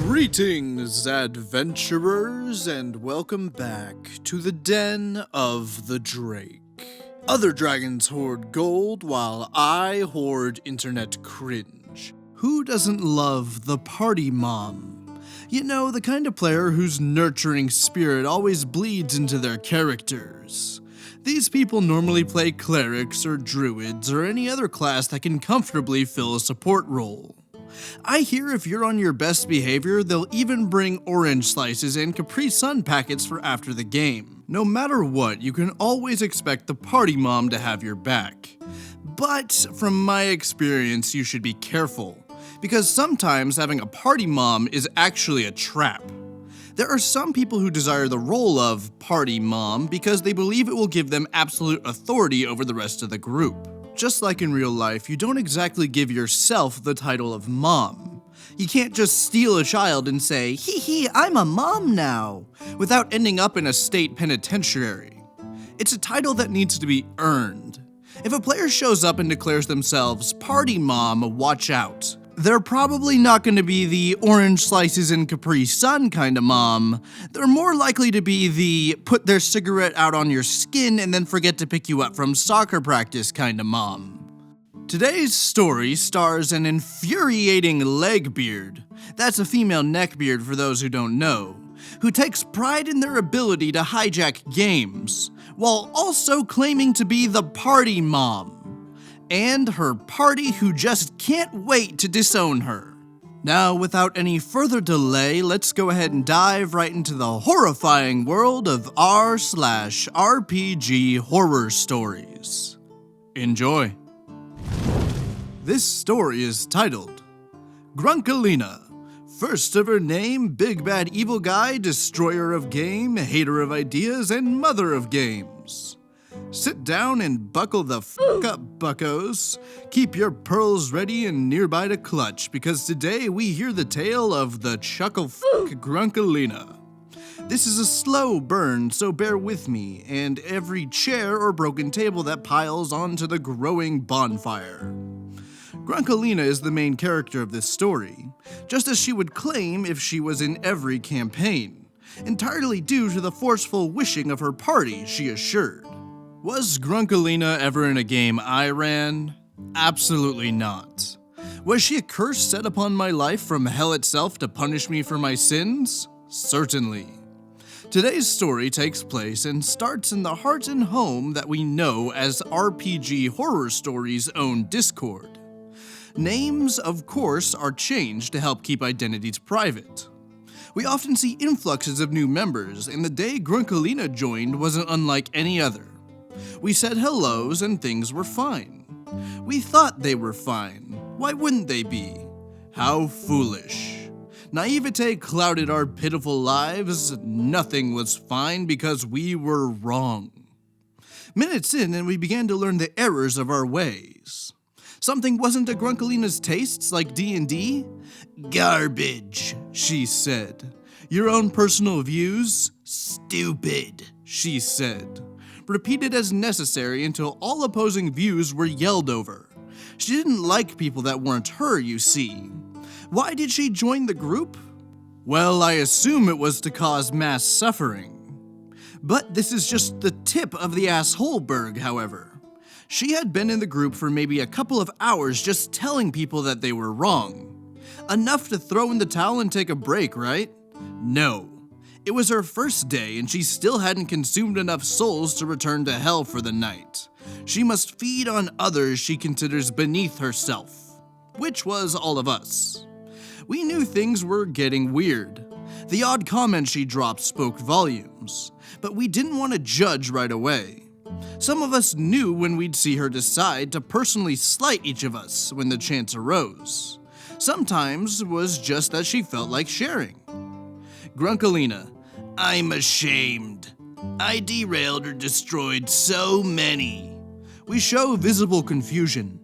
Greetings, adventurers, and welcome back to the Den of the Drake. Other dragons hoard gold, while I hoard internet cringe. Who doesn't love the party mom? You know, the kind of player whose nurturing spirit always bleeds into their characters. These people normally play clerics or druids or any other class that can comfortably fill a support role. I hear if you're on your best behavior, they'll even bring orange slices and Capri Sun packets for after the game. No matter what, you can always expect the party mom to have your back. But from my experience, you should be careful, because sometimes having a party mom is actually a trap. There are some people who desire the role of party mom because they believe it will give them absolute authority over the rest of the group. Just like in real life, you don't exactly give yourself the title of mom. You can't just steal a child and say, hee hee, I'm a mom now, without ending up in a state penitentiary. It's a title that needs to be earned. If a player shows up and declares themselves party mom, watch out. They're probably not going to be the orange slices and Capri Sun kind of mom. They're more likely to be the put their cigarette out on your skin and then forget to pick you up from soccer practice kind of mom. Today's story stars an infuriating legbeard. That's a female neckbeard for those who don't know, who takes pride in their ability to hijack games, while also claiming to be the party mom. And her party who just can't wait to disown her. Now, without any further delay, let's go ahead and dive right into the horrifying world of r/RPG-Horror-Stories. Enjoy. This story is titled Grunkalina, first of her name, big bad evil guy, destroyer of game, hater of ideas, and mother of games. Sit down and buckle the fuck up, buckos. Keep your pearls ready and nearby to clutch, because today we hear the tale of the Chucklefuck Grunkalina. This is a slow burn, so bear with me, and every chair or broken table that piles onto the growing bonfire. Grunkalina is the main character of this story, just as she would claim if she was in every campaign, entirely due to the forceful wishing of her party, she assured. Was Grunkalina ever in a game I ran? Absolutely not. Was she a curse set upon my life from hell itself to punish me for my sins? Certainly. Today's story takes place and starts in the heart and home that we know as RPG Horror Stories' own Discord. Names, of course, are changed to help keep identities private. We often see influxes of new members, and the day Grunkalina joined wasn't unlike any other. We said hellos and things were fine. We thought they were fine. Why wouldn't they be? How foolish. Naivete clouded our pitiful lives. Nothing was fine because we were wrong. Minutes in and we began to learn the errors of our ways. Something wasn't to Grunkalina's tastes like D&D? Garbage, she said. Your own personal views? Stupid, she said. Repeated as necessary until all opposing views were yelled over. She didn't like people that weren't her, you see. Why did she join the group? Well, I assume it was to cause mass suffering. But this is just the tip of the assholeberg, however. She had been in the group for maybe a couple of hours just telling people that they were wrong. Enough to throw in the towel and take a break, right? No. It was her first day and she still hadn't consumed enough souls to return to hell for the night. She must feed on others she considers beneath herself, which was all of us. We knew things were getting weird. The odd comment she dropped spoke volumes, but we didn't want to judge right away. Some of us knew when we'd see her decide to personally slight each of us when the chance arose. Sometimes it was just that she felt like sharing. Grunkalina, I'm ashamed. I derailed or destroyed so many. We show visible confusion.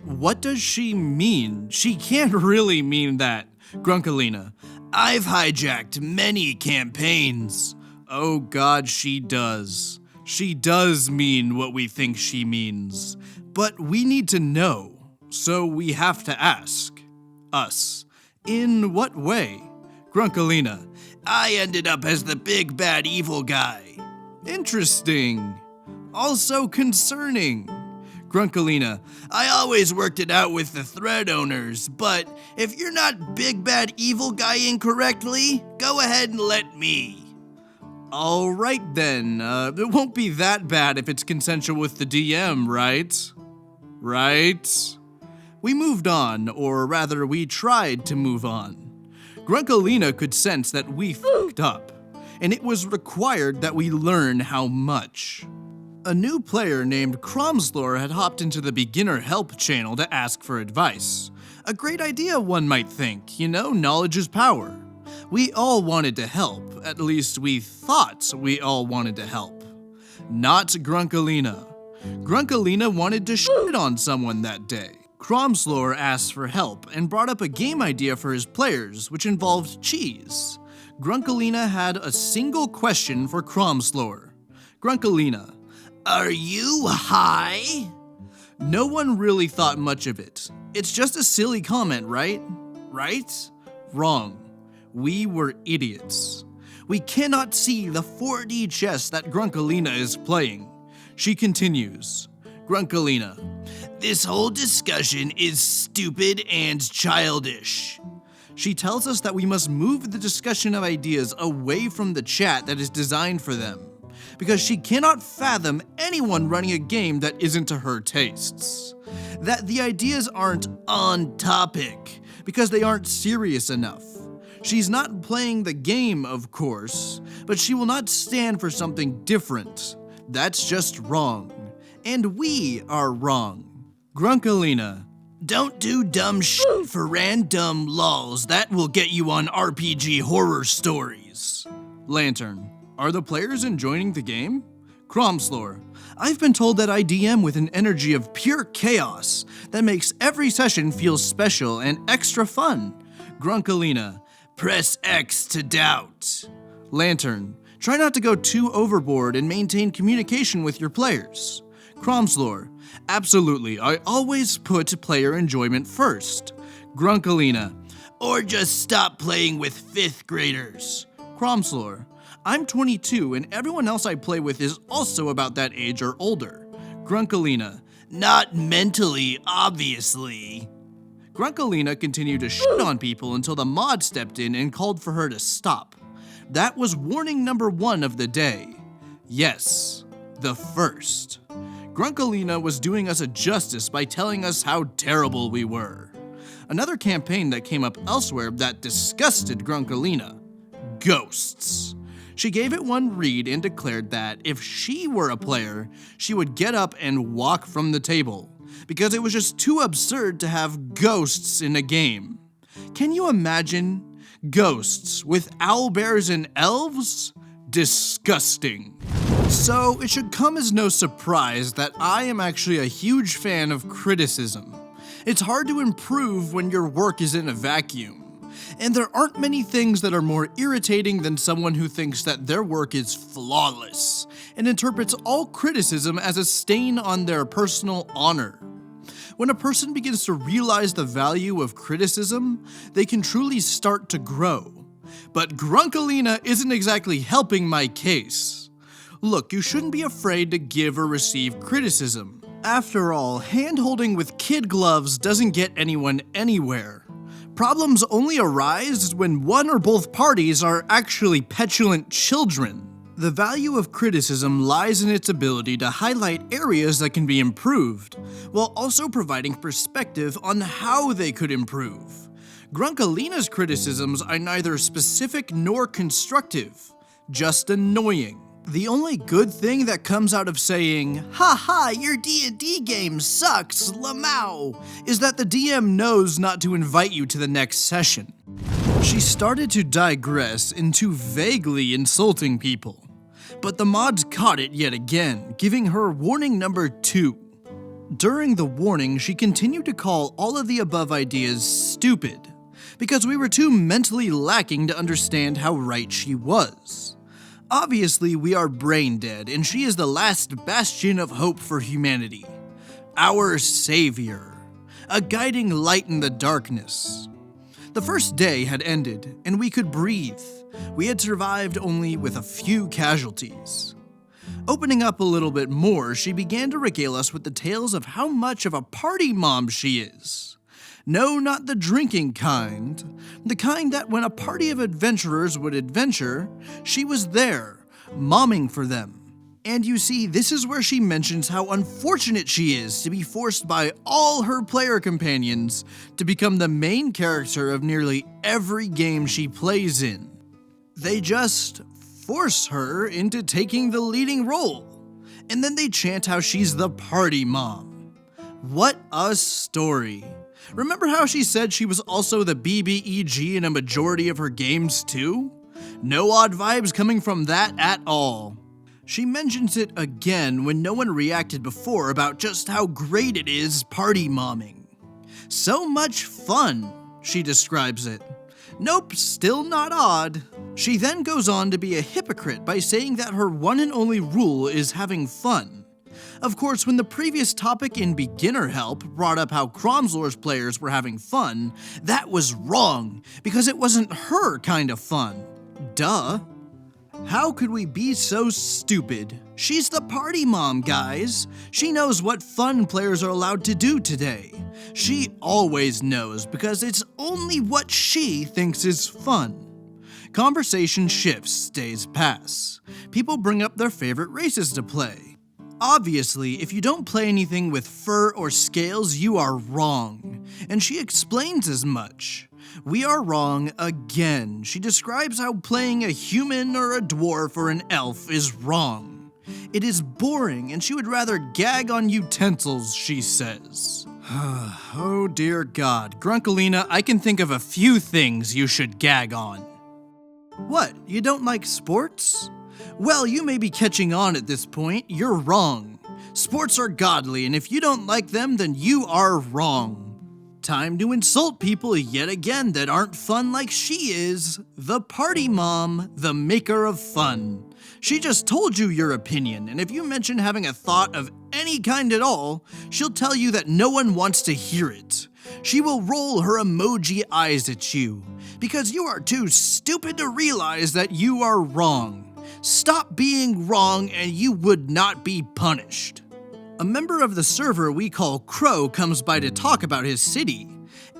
What does she mean? She can't really mean that. Grunkalina, I've hijacked many campaigns. Oh God, she does. She does mean what we think she means. But we need to know, so we have to ask. Us. In what way? Grunkalina. I ended up as the big bad evil guy. Interesting. Also concerning. Grunkalina. I always worked it out with the thread owners, but if you're not big bad evil guy incorrectly, go ahead and let me. Alright then, it won't be that bad if it's consensual with the DM, right? Right? We moved on, or rather we tried to move on. Grunkalina could sense that we fucked up, and it was required that we learn how much. A new player named Cromslor had hopped into the beginner help channel to ask for advice. A great idea, one might think, knowledge is power. We all wanted to help, at least we thought we all wanted to help. Not Grunkalina. Grunkalina wanted to shit on someone that day. Cromslor asked for help and brought up a game idea for his players, which involved cheese. Grunkalina had a single question for Cromslor. Grunkalina. Are you high? No one really thought much of it. It's just a silly comment, right? Right? Wrong. We were idiots. We cannot see the 4D chess that Grunkalina is playing. She continues. Grunkalina. This whole discussion is stupid and childish. She tells us that we must move the discussion of ideas away from the chat that is designed for them, because she cannot fathom anyone running a game that isn't to her tastes. That the ideas aren't on topic, because they aren't serious enough. She's not playing the game, of course, but she will not stand for something different. That's just wrong. And we are wrong. Grunkalina. Don't do dumb shit for random lulz. That will get you on RPG horror stories. Lantern. Are the players enjoying the game? Cromslor. I've been told that I DM with an energy of pure chaos that makes every session feel special and extra fun. Grunkalina. Press X to doubt. Lantern. Try not to go too overboard and maintain communication with your players. Cromslor. Absolutely, I always put player enjoyment first. Grunkalina. Or just stop playing with 5th graders. Cromslor. I'm 22 and everyone else I play with is also about that age or older. Grunkalina. Not mentally, obviously. Grunkalina continued to shit on people until the mod stepped in and called for her to stop. That was warning number 1 of the day. Yes, the first. Grunkalina was doing us a justice by telling us how terrible we were. Another campaign that came up elsewhere that disgusted Grunkalina. Ghosts. She gave it one read and declared that if she were a player, she would get up and walk from the table, because it was just too absurd to have ghosts in a game. Can you imagine? Ghosts with owlbears and elves? Disgusting. So it should come as no surprise that I am actually a huge fan of criticism. It's hard to improve when your work is in a vacuum. And there aren't many things that are more irritating than someone who thinks that their work is flawless and interprets all criticism as a stain on their personal honor. When a person begins to realize the value of criticism, they can truly start to grow. But Grunkalina isn't exactly helping my case. Look, you shouldn't be afraid to give or receive criticism. After all, hand-holding with kid gloves doesn't get anyone anywhere. Problems only arise when one or both parties are actually petulant children. The value of criticism lies in its ability to highlight areas that can be improved, while also providing perspective on how they could improve. Grunkalina's criticisms are neither specific nor constructive, just annoying. The only good thing that comes out of saying, "Haha, your D&D game sucks, lamau," is that the DM knows not to invite you to the next session. She started to digress into vaguely insulting people, but the mods caught it yet again, giving her warning number 2. During the warning, she continued to call all of the above ideas stupid, because we were too mentally lacking to understand how right she was. Obviously, we are brain dead, and she is the last bastion of hope for humanity. Our savior. A guiding light in the darkness. The first day had ended, and we could breathe. We had survived only with a few casualties. Opening up a little bit more, she began to regale us with the tales of how much of a party mom she is. No, not the drinking kind. The kind that when a party of adventurers would adventure, she was there, momming for them. And you see, this is where she mentions how unfortunate she is to be forced by all her player companions to become the main character of nearly every game she plays in. They just force her into taking the leading role, and then they chant how she's the party mom. What a story. Remember how she said she was also the BBEG in a majority of her games too? No odd vibes coming from that at all. She mentions it again when no one reacted before about just how great it is party momming. So much fun, she describes it. Nope, still not odd. She then goes on to be a hypocrite by saying that her one and only rule is having fun. Of course, when the previous topic in Beginner Help brought up how Cromslor's players were having fun, that was wrong, because it wasn't her kind of fun. Duh. How could we be so stupid? She's the party mom, guys. She knows what fun players are allowed to do today. She always knows because it's only what she thinks is fun. Conversation shifts, days pass. People bring up their favorite races to play. Obviously, if you don't play anything with fur or scales, you are wrong. And she explains as much. We are wrong again. She describes how playing a human or a dwarf or an elf is wrong. It is boring, and she would rather gag on utensils, she says. Oh dear God, Grunkalina, I can think of a few things you should gag on. What, you don't like sports? Well, you may be catching on at this point. You're wrong. Sports are godly, and if you don't like them, then you are wrong. Time to insult people yet again that aren't fun like she is. The party mom, the maker of fun. She just told you your opinion, and if you mention having a thought of any kind at all, she'll tell you that no one wants to hear it. She will roll her emoji eyes at you, because you are too stupid to realize that you are wrong. Stop being wrong and you would not be punished. A member of the server we call Crow comes by to talk about his city,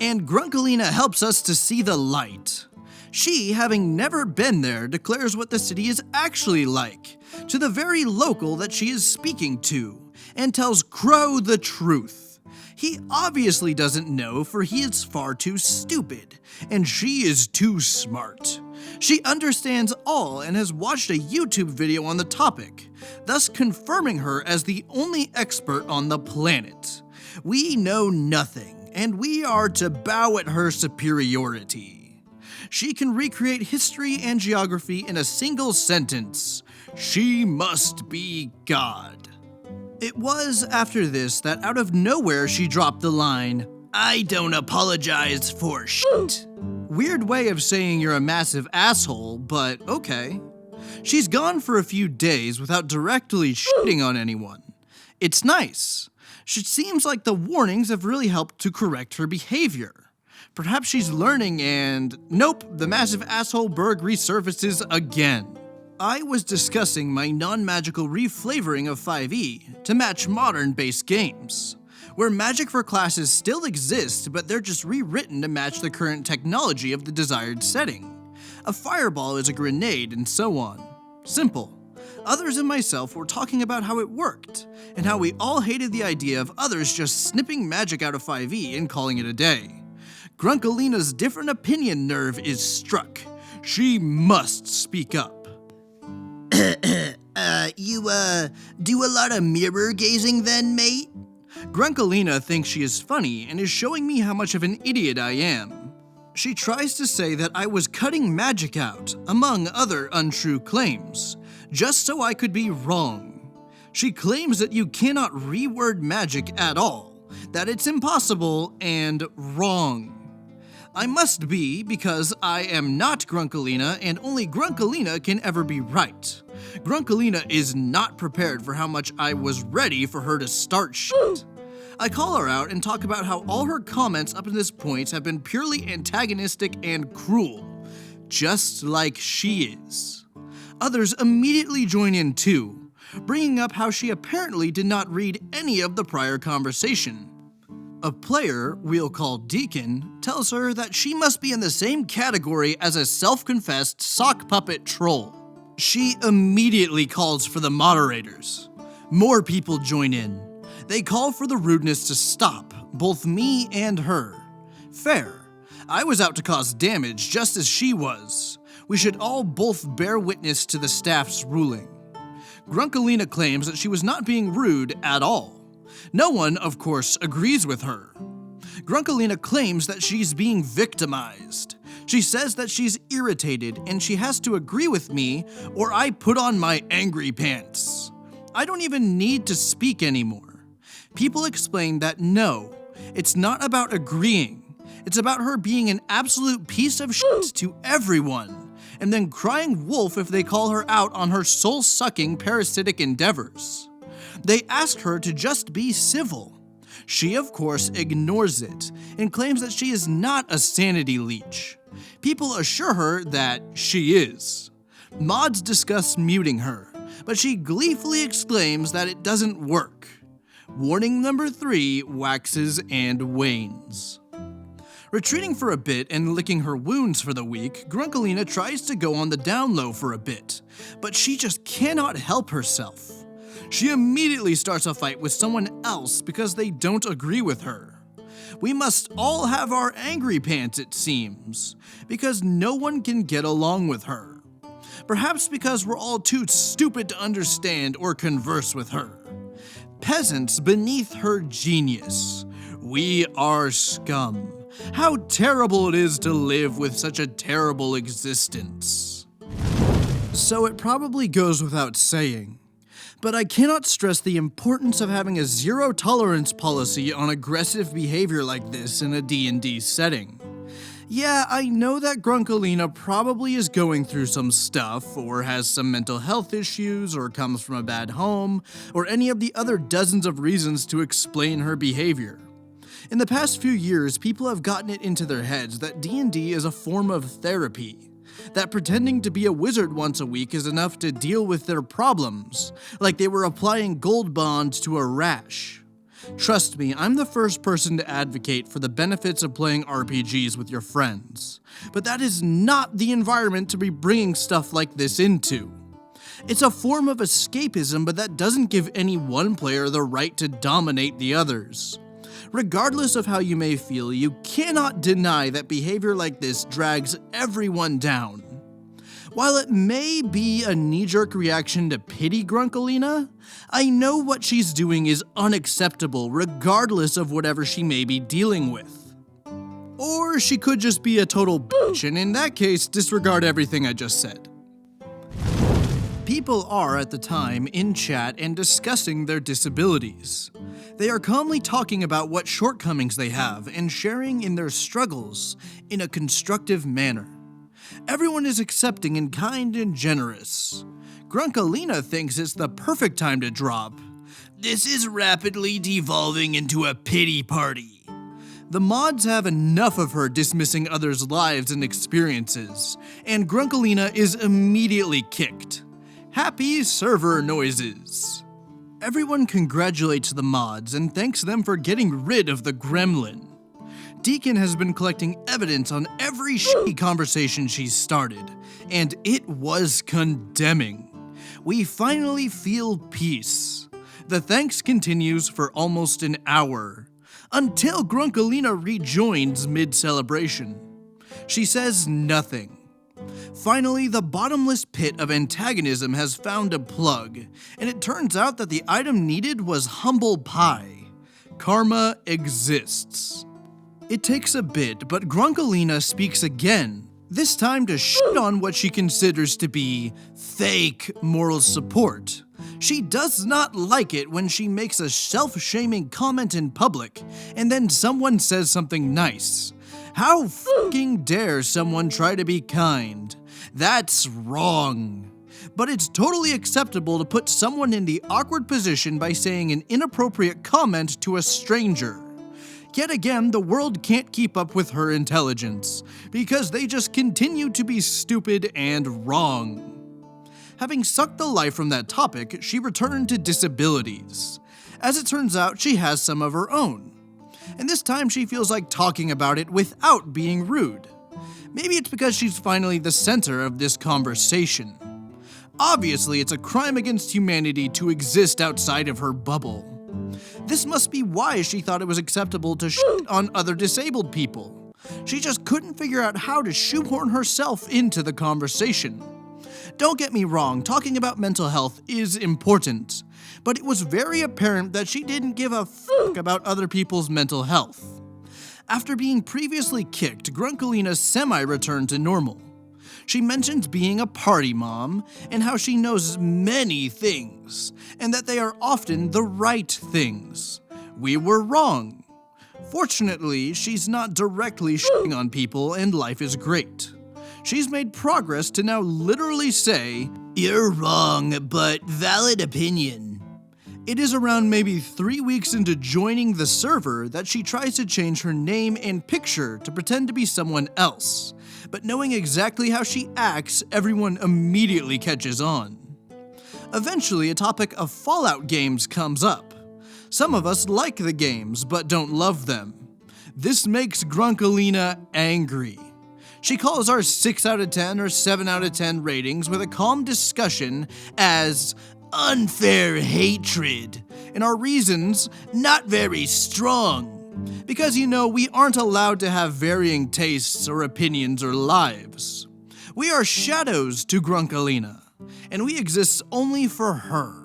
and Grunkalina helps us to see the light. She, having never been there, declares what the city is actually like, to the very local that she is speaking to, and tells Crow the truth. He obviously doesn't know, for he is far too stupid, and she is too smart. She understands all and has watched a YouTube video on the topic, thus confirming her as the only expert on the planet. We know nothing, and we are to bow at her superiority. She can recreate history and geography in a single sentence. She must be God. It was after this that out of nowhere she dropped the line, "I don't apologize for shit." Weird way of saying you're a massive asshole, but okay. She's gone for a few days without directly shitting on anyone. It's nice. She seems like the warnings have really helped to correct her behavior. Perhaps she's learning and... Nope, the massive asshole Berg resurfaces again. I was discussing my non-magical reflavoring of 5e to match modern-based games, where magic for classes still exist, but they're just rewritten to match the current technology of the desired setting. A fireball is a grenade, and so on. Simple. Others and myself were talking about how it worked, and how we all hated the idea of others just snipping magic out of 5e and calling it a day. Grunkalina's different opinion nerve is struck. She must speak up. You do a lot of mirror gazing then, mate? Grunkalina thinks she is funny and is showing me how much of an idiot I am. She tries to say that I was cutting magic out, among other untrue claims, just so I could be wrong. She claims that you cannot reword magic at all, that it's impossible and wrong. I must be, because I am not Grunkalina, and only Grunkalina can ever be right. Grunkalina is not prepared for how much I was ready for her to start shit. I call her out and talk about how all her comments up to this point have been purely antagonistic and cruel, just like she is. Others immediately join in too, bringing up how she apparently did not read any of the prior conversation. A player we'll call Deacon tells her that she must be in the same category as a self-confessed sock puppet troll. She immediately calls for the moderators. More people join in. They call for the rudeness to stop, both me and her. Fair. I was out to cause damage just as she was. We should all both bear witness to the staff's ruling. Grunkalina claims that she was not being rude at all. No one, of course, agrees with her. Grunkalina claims that she's being victimized. She says that she's irritated and she has to agree with me or I put on my angry pants. I don't even need to speak anymore. People explain that no, it's not about agreeing. It's about her being an absolute piece of shit to everyone, and then crying wolf if they call her out on her soul-sucking parasitic endeavors. They ask her to just be civil. She, of course, ignores it and claims that she is not a sanity leech. People assure her that she is. Mods discuss muting her, but she gleefully exclaims that it doesn't work. Warning number 3 waxes and wanes. Retreating for a bit and licking her wounds for the week, Grunkalina tries to go on the down low for a bit, but she just cannot help herself. She immediately starts a fight with someone else because they don't agree with her. We must all have our angry pants, it seems, because no one can get along with her. Perhaps because we're all too stupid to understand or converse with her. Peasants beneath her genius. We are scum. How terrible it is to live with such a terrible existence. So it probably goes without saying, but I cannot stress the importance of having a zero-tolerance policy on aggressive behavior like this in a D&D setting. Yeah, I know that Grunkalina probably is going through some stuff, or has some mental health issues, or comes from a bad home, or any of the other dozens of reasons to explain her behavior. In the past few years, people have gotten it into their heads that D&D is a form of therapy. That pretending to be a wizard once a week is enough to deal with their problems, like they were applying gold bonds to a rash. Trust me, I'm the first person to advocate for the benefits of playing RPGs with your friends, but that is not the environment to be bringing stuff like this into. It's a form of escapism, but that doesn't give any one player the right to dominate the others. Regardless of how you may feel, you cannot deny that behavior like this drags everyone down. While it may be a knee-jerk reaction to pity Grunkalina, I know what she's doing is unacceptable regardless of whatever she may be dealing with. Or she could just be a total bitch, and in that case, disregard everything I just said. People are, at the time, in chat and discussing their disabilities. They are calmly talking about what shortcomings they have and sharing in their struggles in a constructive manner. Everyone is accepting and kind and generous. Grunkalina thinks it's the perfect time to drop. This is rapidly devolving into a pity party. The mods have enough of her dismissing others' lives and experiences, and Grunkalina is immediately kicked. Happy server noises. Everyone congratulates the mods and thanks them for getting rid of the gremlin. Deacon has been collecting evidence on every shitty conversation she's started, and it was condemning. We finally feel peace. The thanks continues for almost an hour, until Grunkalina rejoins mid-celebration. She says nothing. Finally, the bottomless pit of antagonism has found a plug, and it turns out that the item needed was humble pie. Karma exists. It takes a bit, but Grunkalina speaks again, this time to shit on what she considers to be fake moral support. She does not like it when she makes a self-shaming comment in public, and then someone says something nice. How fucking dare someone try to be kind? That's wrong. But it's totally acceptable to put someone in the awkward position by saying an inappropriate comment to a stranger. Yet again, the world can't keep up with her intelligence, because they just continue to be stupid and wrong. Having sucked the life from that topic, she returned to disabilities. As it turns out, she has some of her own. And this time she feels like talking about it without being rude. Maybe it's because she's finally the center of this conversation. Obviously, it's a crime against humanity to exist outside of her bubble. This must be why she thought it was acceptable to shit on other disabled people. She just couldn't figure out how to shoehorn herself into the conversation. Don't get me wrong, talking about mental health is important, but it was very apparent that she didn't give a fuck about other people's mental health. After being previously kicked, Grunkalina semi-returned to normal. She mentions being a party mom and how she knows many things, and that they are often the right things. We were wrong. Fortunately, she's not directly shitting on people and life is great. She's made progress to now literally say, "You're wrong, but valid opinion." It is around maybe 3 weeks into joining the server that she tries to change her name and picture to pretend to be someone else. But knowing exactly how she acts, everyone immediately catches on. Eventually, a topic of Fallout games comes up. Some of us like the games, but don't love them. This makes Grunkalina angry. She calls our 6 out of 10 or 7 out of 10 ratings with a calm discussion as unfair hatred, and our reasons not very strong. Because, we aren't allowed to have varying tastes or opinions or lives. We are shadows to Grunkalina, and we exist only for her.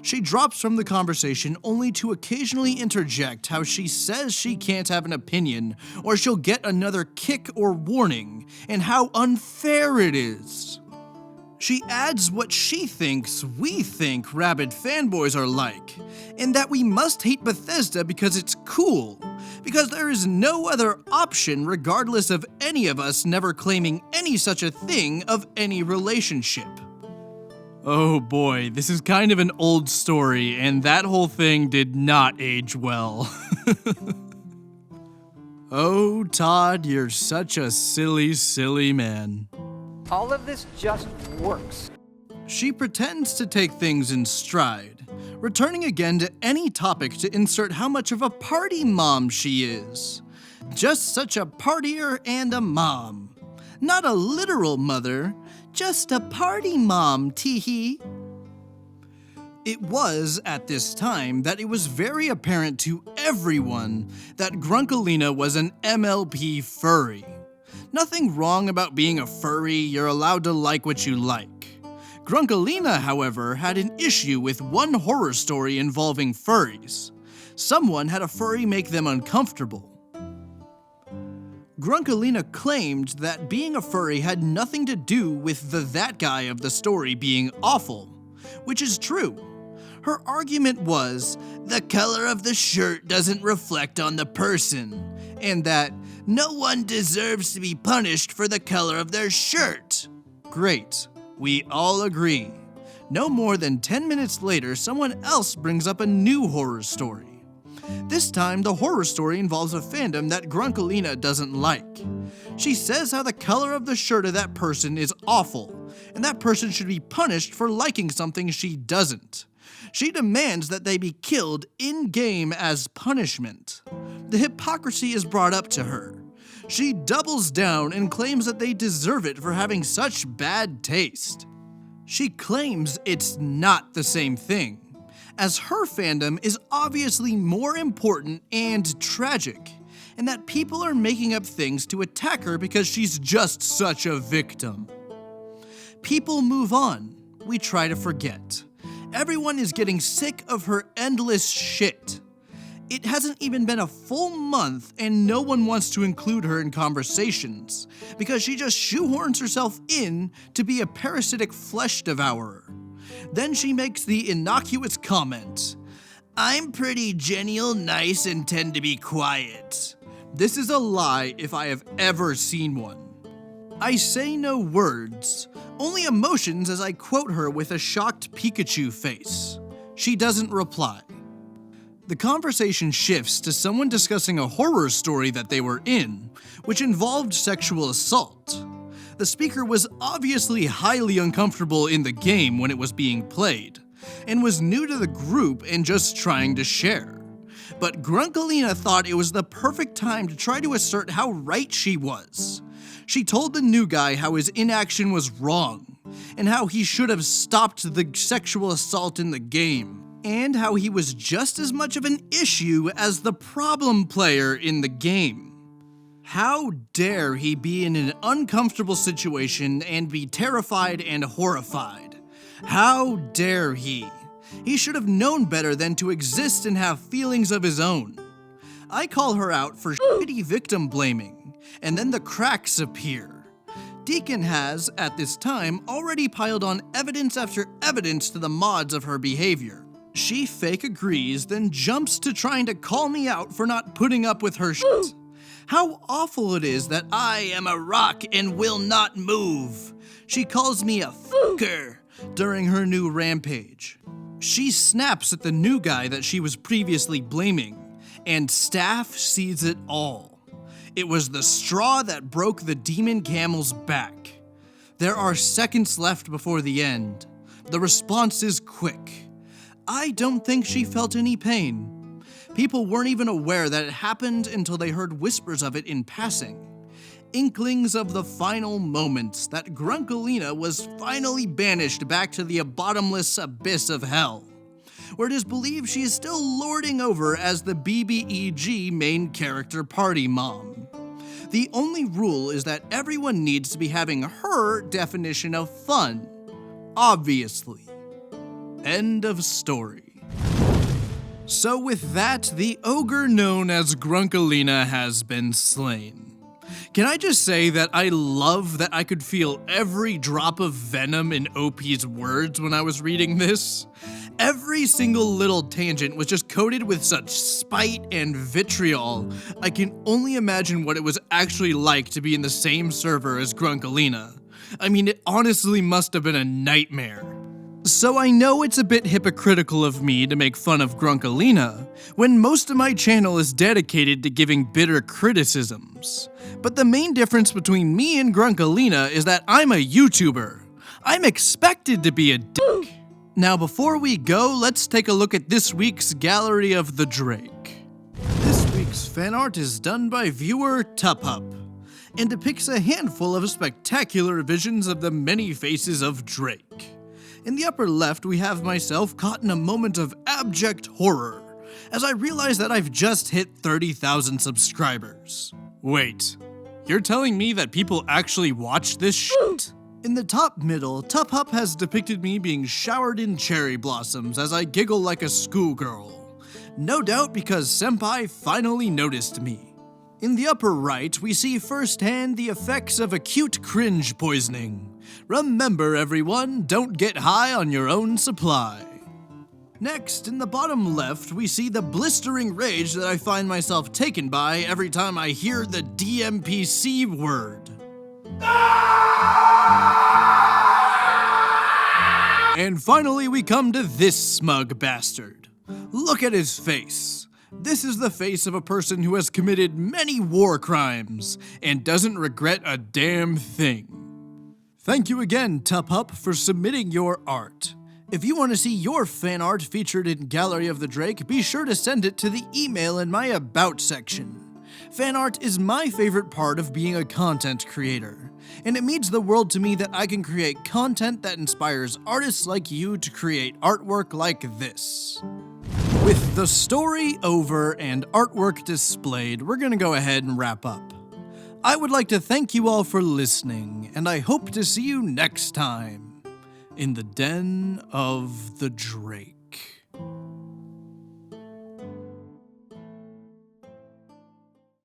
She drops from the conversation only to occasionally interject how she says she can't have an opinion or she'll get another kick or warning, and how unfair it is. She adds what she thinks we think rabid fanboys are like, and that we must hate Bethesda because it's cool, because there is no other option regardless of any of us never claiming any such a thing of any relationship. Oh boy, this is kind of an old story, and that whole thing did not age well. Oh, Todd, you're such a silly, silly man. All of this just works. She pretends to take things in stride, returning again to any topic to insert how much of a party mom she is. Just such a partier and a mom. Not a literal mother, just a party mom, teehee. It was at this time that it was very apparent to everyone that Grunkalina was an MLP furry. Nothing wrong about being a furry, you're allowed to like what you like. Grunkalina, however, had an issue with one horror story involving furries. Someone had a furry make them uncomfortable. Grunkalina claimed that being a furry had nothing to do with that guy of the story being awful, which is true. Her argument was, the color of the shirt doesn't reflect on the person, and that no one deserves to be punished for the color of their shirt. Great, we all agree. No more than 10 minutes later, someone else brings up a new horror story. This time, the horror story involves a fandom that Grunkalina doesn't like. She says how the color of the shirt of that person is awful, and that person should be punished for liking something she doesn't. She demands that they be killed in-game as punishment. The hypocrisy is brought up to her. She doubles down and claims that they deserve it for having such bad taste. She claims it's not the same thing, as her fandom is obviously more important and tragic, and that people are making up things to attack her because she's just such a victim. People move on. We try to forget. Everyone is getting sick of her endless shit. It hasn't even been a full month and no one wants to include her in conversations because she just shoehorns herself in to be a parasitic flesh devourer. Then she makes the innocuous comment, "I'm pretty genial, nice, and tend to be quiet." This is a lie if I have ever seen one. I say no words, only emotions as I quote her with a shocked Pikachu face. She doesn't reply. The conversation shifts to someone discussing a horror story that they were in, which involved sexual assault. The speaker was obviously highly uncomfortable in the game when it was being played, and was new to the group and just trying to share. But Grunkalina thought it was the perfect time to try to assert how right she was. She told the new guy how his inaction was wrong, and how he should have stopped the sexual assault in the game, and how he was just as much of an issue as the problem player in the game. How dare he be in an uncomfortable situation and be terrified and horrified? How dare he? He should have known better than to exist and have feelings of his own. I call her out for shitty victim blaming, and then the cracks appear. Deacon has, at this time, already piled on evidence after evidence to the mods of her behavior. She fake agrees, then jumps to trying to call me out for not putting up with her shit. How awful it is that I am a rock and will not move. She calls me a fucker during her new rampage. She snaps at the new guy that she was previously blaming, and staff sees it all. It was the straw that broke the demon camel's back. There are seconds left before the end. The response is quick. I don't think she felt any pain. People weren't even aware that it happened until they heard whispers of it in passing. Inklings of the final moments that Grunkalina was finally banished back to the bottomless abyss of hell, where it is believed she is still lording over as the BBEG main character party mom. The only rule is that everyone needs to be having her definition of fun. Obviously. End of story. So with that, the ogre known as Grunkalina has been slain. Can I just say that I love that I could feel every drop of venom in OP's words when I was reading this? Every single little tangent was just coated with such spite and vitriol. I can only imagine what it was actually like to be in the same server as Grunkalina. I mean, it honestly must have been a nightmare. So I know it's a bit hypocritical of me to make fun of Grunkalina, when most of my channel is dedicated to giving bitter criticisms. But the main difference between me and Grunkalina is that I'm a YouTuber. I'm expected to be a dick. Now before we go, let's take a look at this week's Gallery of the Drake. This week's fan art is done by viewer Tupup, and depicts a handful of spectacular visions of the many faces of Drake. In the upper left, we have myself caught in a moment of abject horror, as I realize that I've just hit 30,000 subscribers. Wait, you're telling me that people actually watch this shit? In the top middle, Tupup has depicted me being showered in cherry blossoms as I giggle like a schoolgirl. No doubt because Senpai finally noticed me. In the upper right, we see firsthand the effects of acute cringe poisoning. Remember everyone, don't get high on your own supply. Next, in the bottom left, we see the blistering rage that I find myself taken by every time I hear the DMPC word. And finally, we come to this smug bastard. Look at his face. This is the face of a person who has committed many war crimes and doesn't regret a damn thing. Thank you again, Tupup, for submitting your art. If you want to see your fan art featured in Gallery of the Drake, be sure to send it to the email in my About section. Fan art is my favorite part of being a content creator, and it means the world to me that I can create content that inspires artists like you to create artwork like this. With the story over and artwork displayed, we're gonna go ahead and wrap up. I would like to thank you all for listening, and I hope to see you next time in the Den of the Drake.